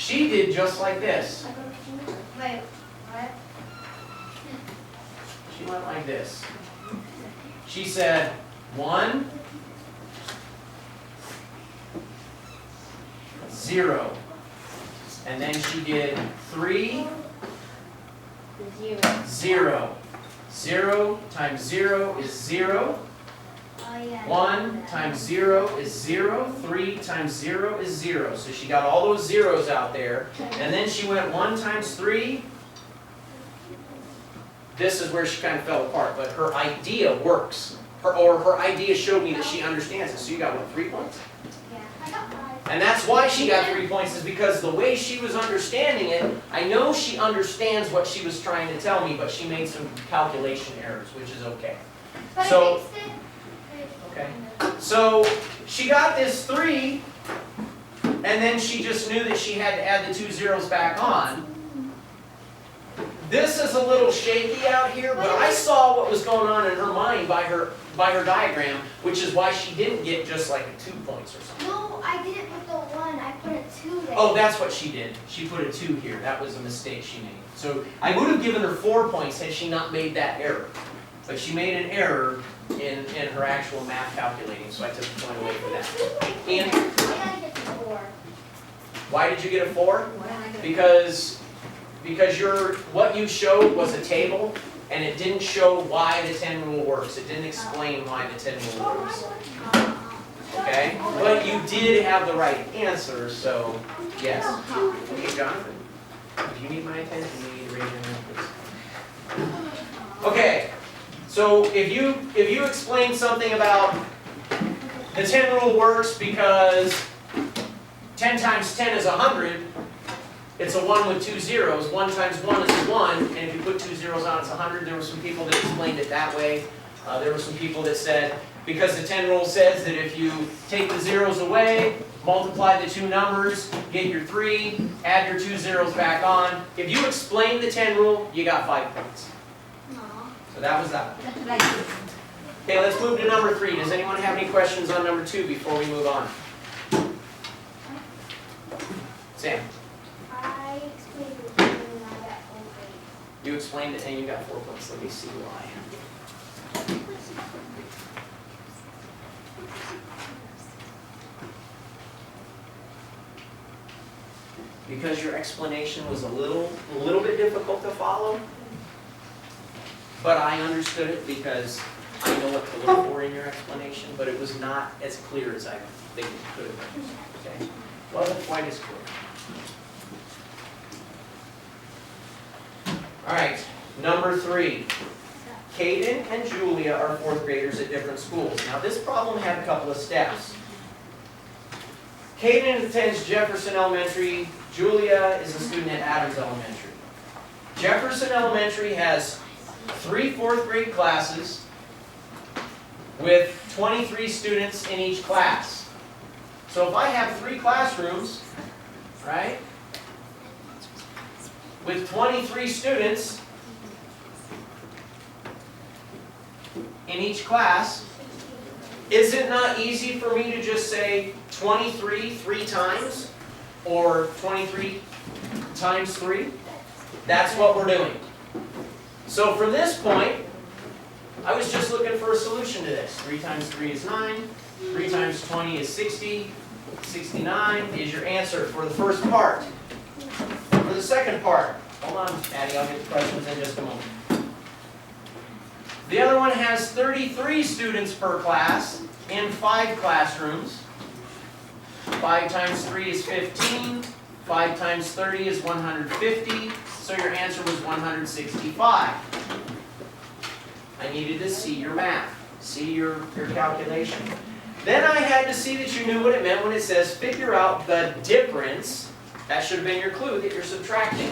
She did just like this. Wait, what? She went like this. She said 1, 0. And then she did 3, 0. 0 times 0 is 0. Oh, yeah. 1 times 0 is 0. 3 times 0 is 0. So she got all those zeros out there. And then she went 1 times 3. This is where she kind of fell apart. But her idea works. Her idea showed me that she understands it. So you got what, 3 points? Yeah. I got 5. And that's why she got 3 points, is because the way she was understanding it, I know she understands what she was trying to tell me, but she made some calculation errors, which is okay. But So- it makes it. Okay. So she got this 3, and then she just knew that she had to add the 2 zeros back on. This is a little shaky out here, but I saw what was going on in her mind by her diagram, which is why she didn't get just like a 2 points or something. No, I didn't put the 1. I put a 2 there. Oh, that's what she did. She put a 2 here. That was a mistake she made. So I would have given her 4 points had she not made that error. But she made an error in her actual math calculating, so I took a point away for that. And I gotta get the 4. why did you get a 4? Because what you showed was a table, and it didn't show why the 10 rule works. It didn't explain why the 10 rule works. Okay? But you did have the right answer, so yes. Okay, Jonathan, if you need my attention, you need to raise your hand, please. Okay, so if you explain something about the 10 rule works because 10 times 10 is 100, it's a 1 with 2 zeros. 1 times 1 is 1, and if you put 2 zeros on, it's 100. There were some people that explained it that way. There were some people that said, because the 10 rule says that if you take the zeros away, multiply the 2 numbers, get your 3, add your 2 zeros back on. If you explained the 10 rule, you got 5 points. So that was that. Okay, let's move to number 3. Does anyone have any questions on number 2 before we move on? Sam, I explained it to you and I got 4 grades. you explained it and you got 4 points. Let me see why. Because your explanation was a little bit difficult to follow, but I understood it because I know what to look for in your explanation, but it was not as clear as I think it could have been. Okay? Wasn't quite as clear. All right, number 3. Caden and Julia are 4th graders at different schools. Now this problem had a couple of steps. Caden attends Jefferson Elementary. Julia is a student at Adams Elementary. Jefferson Elementary has 3 4th grade classes with 23 students in each class. So if I have 3 classrooms, right, with 23 students in each class, is it not easy for me to just say 23 3 times? Or 23 times 3? That's what we're doing. So from this point, I was just looking for a solution to this. 3 times 3 is 9. 3 times 20 is 60. 69 is your answer for the first part. For the second part, hold on, Maddie, I'll get the questions in just a moment. The other one has 33 students per class in 5 classrooms. 5 times 3 is 15. 5 times 30 is 150. So your answer was 165. I needed to see your math, see your calculation. Then I had to see that you knew what it meant when it says figure out the difference. That should have been your clue that you're subtracting.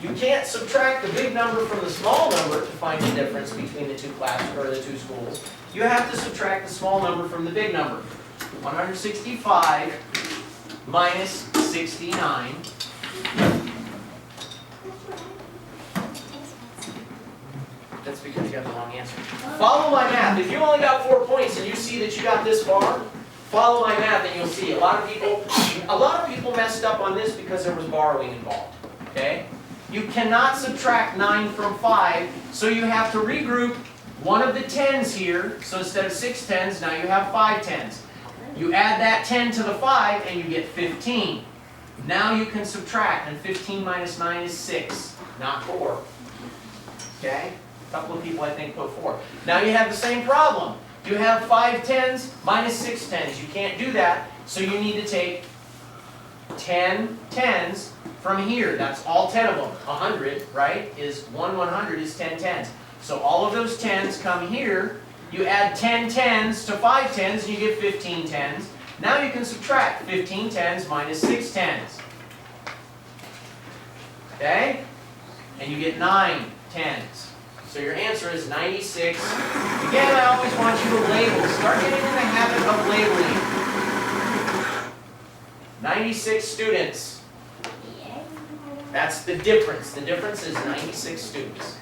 You can't subtract the big number from the small number to find the difference between the 2 classes or the 2 schools. You have to subtract the small number from the big number. 165 minus 69. That's because you got the wrong answer. Follow my math. If you only got 4 points and you see that you got this far, follow my math and you'll see a lot of people messed up on this because there was borrowing involved, okay? You cannot subtract 9 from 5, so you have to regroup one of the 10s here. So instead of 6 10s, now you have 5 10s. You add that 10 to the 5 and you get 15. Now you can subtract, and 15 minus 9 is 6, not 4. Okay? A couple of people I think put 4. Now you have the same problem. You have 5 10s minus 6 10s. You can't do that, so you need to take 10 10s from here. That's all 10 of them. 100, right, is 100 is 10 10s. So all of those 10s come here. You add 10 10s to 5 10s, and you get 15 10s. Now you can subtract 15 10s minus 6 10s. Okay? And you get 9 10s. So your answer is 96. Again, I always want you to label. Start getting in the habit of labeling. 96 students. That's the difference. The difference is 96 students.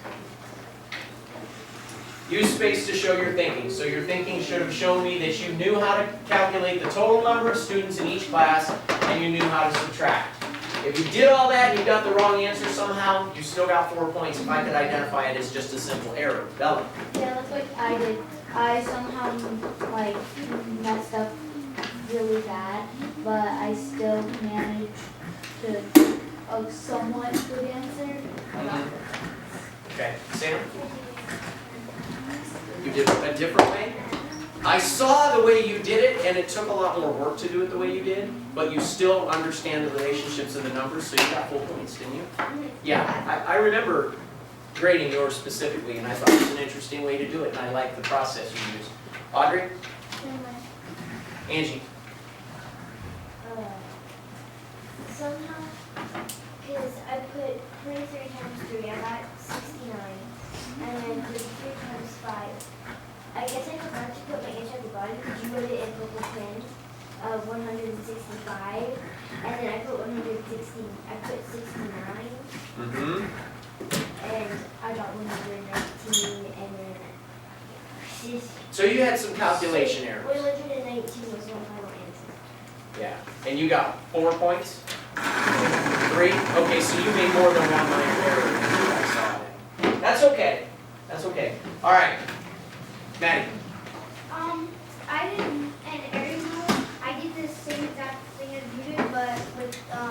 Use space to show your thinking. So your thinking should have shown me that you knew how to calculate the total number of students in each class and you knew how to subtract. If you did all that and you got the wrong answer somehow, you still got 4 points if I could identify it as just a simple error. Bella? Yeah, that's what I did. I somehow messed up really bad, but I still managed to a somewhat good answer. Okay. Sam? You did it a different way? I saw the way you did it, and it took a lot more work to do it the way you did, but you still understand the relationships of the numbers, so you got full points, didn't you? Yeah, I remember grading yours specifically, and I thought it was an interesting way to do it, and I like the process you used. Audrey? Angie? Somehow, because I put 23 times 3, I got 69. And then 33 times 5. I guess I forgot to put my answer at the bottom because you wrote it in purple pen of 165. And then I put 160. I put 69. Mm-hmm. And I got 119. And then. So you had some calculation errors. 119 was my final answer. Yeah. And you got 4 points? 3? Okay, so you made more than one minor error. I saw that. That's okay. That's okay. All right. Maddie. I did an area model. I did the same exact thing as you did, but with the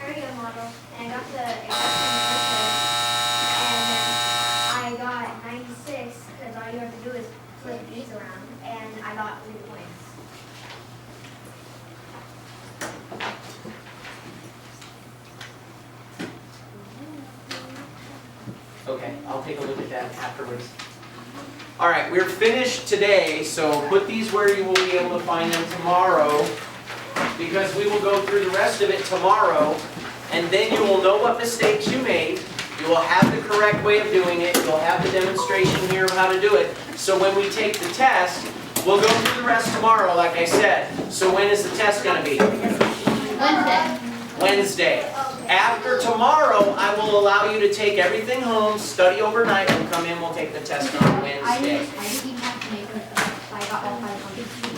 area model, and I got the exact same answer. And then I got 96 because all you have to do is flip these around, and I got 3 points. Okay, I'll take a look at that afterwards. All right, we're finished today, so put these where you will be able to find them tomorrow, because we will go through the rest of it tomorrow, and then you will know what mistakes you made. You will have the correct way of doing it. You'll have the demonstration here of how to do it. So when we take the test, we'll go through the rest tomorrow, like I said. So when is the test going to be? Wednesday. Wednesday. After tomorrow, I will allow you to take everything home, study overnight, and come in, we'll take the test on I Wednesday. didn't even have to make it. I got all 500.